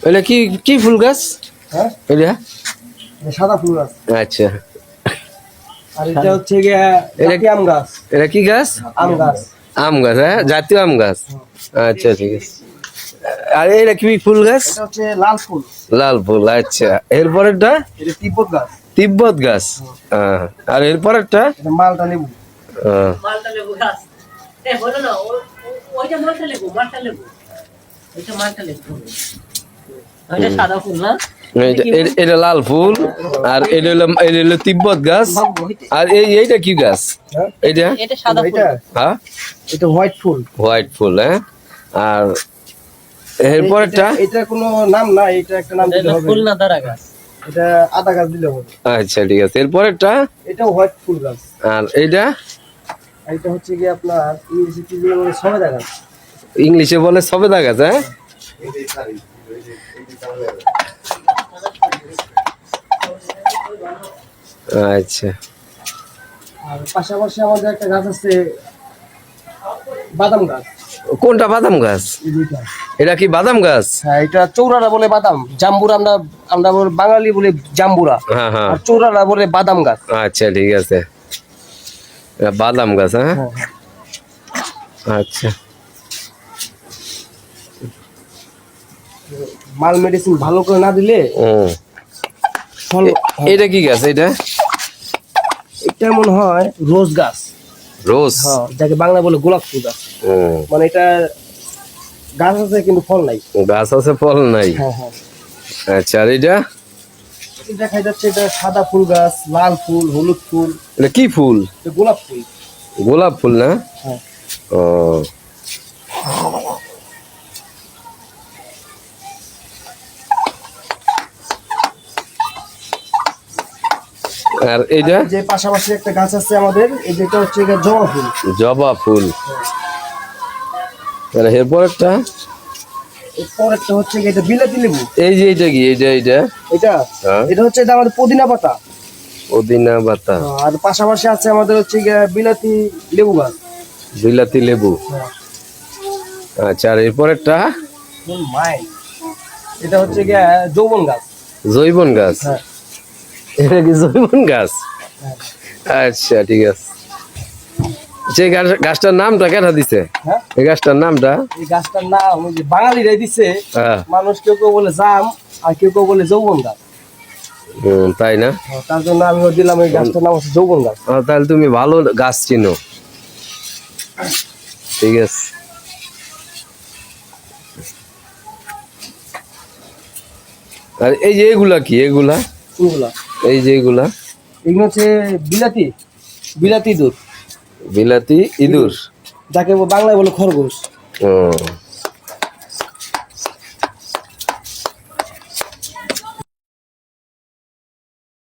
এটা কি কি ফুল গাছ? হ্যাঁ, এটা সাদা ফুল গাছ। আচ্ছা, আর এটা হচ্ছে গিয়ে জাতীয় আম গাছ। এটা কি গাছ? আম গাছ। আম গাছ, হ্যাঁ, জাতীয় আম গাছ। আচ্ছা ঠিক আছে। আর এটা কি ফুল গাছ? এটা হচ্ছে লাল ফুল। লাল ফুল, আচ্ছা। এরপরেরটা? এটা তিব্বত গাছ। তিব্বত গাছ। আর এরপরেরটা? এটা মালটা লেবু। মালটা লেবু গাছ। বলো না, ওইটা মালটা লেবু, মালটা লেবু। এটা মালটা লেবু। ওইটা সাদা ফুল না? এটা লাল ফুল। আর এটা হলো তিব্বত গাছ। আর এইটা কি গাছ? এইটা? এটা সাদা ফুল। হ্যাঁ, এটা হোয়াইট ফুল। হোয়াইট ফুল, হ্যাঁ। আর এরপরেরটা? এটা কোনো নাম না, এটা একটা নাম দিলে হবে। ফুল না দাঁড়া গাছ। এটা আদা গাছ দিলে হবে। আচ্ছা ঠিক আছে। এরপরেরটা? এটাও হোয়াইট ফুল গাছ। আর এইটা? এটা হচ্ছে কি আপনার ইংলিশে কি বলে, সবেদা গাছ। ইংলিশে বলে সবেদা গাছ, হ্যাঁ। আচ্ছা। আর পাশাপাশি আমাদের একটা গাছ আছে বাদাম গাছ। কোনটা বাদাম গাছ? এই দুইটা। এটা কি বাদাম গাছ? হ্যাঁ, এটা চৌরারা বলে বাদাম, জাম্বুরা আমরা আমরা বাঙালি বলে জাম্বুরা। হ্যাঁ হ্যাঁ। আর চৌরারা বলে বাদাম গাছ। আচ্ছা ঠিক আছে, এটা বাদাম গাছ, হ্যাঁ। আচ্ছা। মাল মেডিসিন ভালো করে না দিলে ফল। এটা কি গাছ? এটা এটা মনে হয় রোজ গাছ। রোজ? হ্যাঁ, যাকে বাংলা বলে গোলাপ ফুল গাছ। মানে এটা গাছ আছে কিন্তু ফল নাই। গাছ আছে, ফল নাই। হ্যাঁ হ্যাঁ। আচ্ছা। আর এটা? দেখা যাচ্ছে এটা সাদা ফুল গাছ, লাল ফুল, হলুদ ফুল। এটা কি ফুল? এটা গোলাপ ফুল। গোলাপ ফুল না? হ্যাঁ। ও, আর এইটা? যে পাশাপাশি একটা গাছ আছে আমাদের, এই যেটা হচ্ছে এটা জবা ফুল। জবা ফুল। আর এরপরেরটা? এরপরেরটা হচ্ছে এটা বিলাতি লেবু। এই যে এটা কি? এটা এটা হ্যাঁ। এটা হচ্ছে এটা আমাদের পুদিনা পাতা। পুদিনা পাতা। আর পাশাপাশি আছে আমাদের হচ্ছে বিলাতি লেবু গাছ। বিলাতি লেবু। আচ্ছা। আর এরপরেরটা? এটা হচ্ছে যৌবন গাছ। জৈবন গাছ। হ্যাঁ। এটা কি জৈবন গাছ? আচ্ছা ঠিক আছে। যে গাছটার নামটা কেটা দিছে? হ্যাঁ, এই গাছটার নামটা? এই গাছটার নাম ওই যে বাঙালিরাই দিছে। হ্যাঁ। মানুষ কেউ কেউ বলে জাম, আর কেউ কেউ বলে যৌবন গাছ। তাই না? তার জন্য আমি দিলাম এই গাছটার নাম হচ্ছে যৌবন গাছ। তাহলে তুমি ভালো গাছ চিনো। ঠিক আছে। আর এই যে এগুলা কি? এগুলা কোনগুলা? এই যে এগুলা? এগুলো হচ্ছে বিলাতি বিলাতি ইঁদুর। বিলাতি ইঁদুর, যাকে বাংলায় বলে খরগোশ। ও